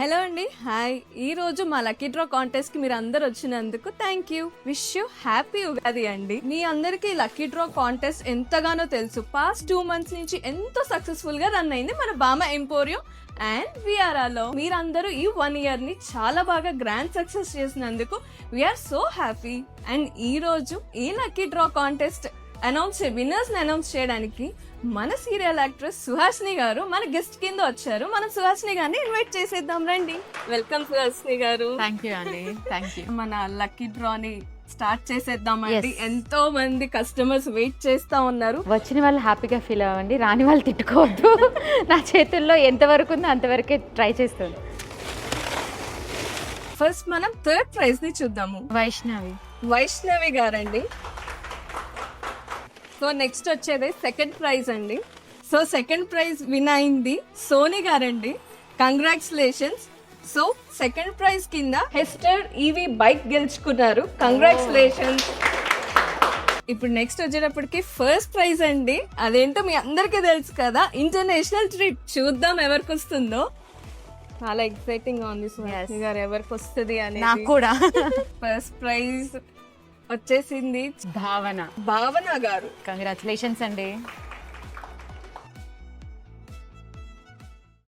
Hello అండి, hi. ఈ రోజు మా లక్కీ డ్రా కాంటెస్ట్ కి మీరు అందరు వచ్చినందుకు thank you. Wish you happy Ugadi అండి. మీ అందరికి లక్కీ డ్రా కాంటెస్ట్ ఎంతగానో తెలుసు. పాస్ట్ 2 months నుంచి ఎంతో సక్సెస్ఫుల్ గా రన్ అయింది మన బామ ఎంపోరియం అండ్ విఆర్ఆలో. మీరందరూ ఈ 1 year ని చాలా బాగా గ్రాండ్ సక్సెస్ చేసినందుకు వీఆర్ సో హ్యాపీ. అండ్ ఈ రోజు ఈ లక్కీ డ్రా కాంటెస్ట్ విన్నర్స్ ని అనౌన్స్ చేయడానికి మన సీరియల్ యాక్ట్రెస్ సుహాసిని గారు మన గెస్ట్ కింద వచ్చారు. మనం సుహాసిని గారిని ఇన్వైట్ చేసేద్దాం రండి. వెల్కమ్ సుహాసిని గారు. థ్యాంక్ యూ అండి, థ్యాంక్ యూ. మన లక్కీ డ్రా ని స్టార్ట్ చేసేద్దామండి. ఎంతో మంది కస్టమర్స్ వెయిట్ చేస్తా ఉన్నారు. వచ్చిన వాళ్ళు హ్యాపీగా ఫీల్ అవ్వండి, రాని వాళ్ళు తిట్టుకోవద్దు. నా చేతుల్లో ఎంతవరకు ఉందో అంతవరకే ట్రై చేస్తాను. ఫస్ట్ మనం థర్డ్ ప్రైజ్ ని చూద్దాము. వైష్ణవి గారండి. సో నెక్స్ట్ వచ్చేది సెకండ్ ప్రైజ్ అండి. సో సెకండ్ ప్రైజ్ విన్ అయింది సోని గారండి. కంగ్రాచులేషన్స్. సో సెకండ్ ప్రైజ్ కింద హెస్టర్ ఈవీ బైక్ గెలుచుకున్నారు. కంగ్రాచులేషన్స్. ఇప్పుడు నెక్స్ట్ వచ్చేటప్పటికి ఫస్ట్ ప్రైజ్ అండి. అదేంటో మీ అందరికీ తెలుసు కదా, ఇంటర్నేషనల్ ట్రిప్. చూద్దాం ఎవరికి వస్తుందో. చాలా ఎక్సైటింగ్ గా ఉంది సుహాసిని గారు, ఎవరికి వస్తుంది అని. నాకు కూడా. ఫస్ట్ ప్రైజ్ వచ్చేసింది భావన గారు. కంగ్రాచులేషన్స్ అండి.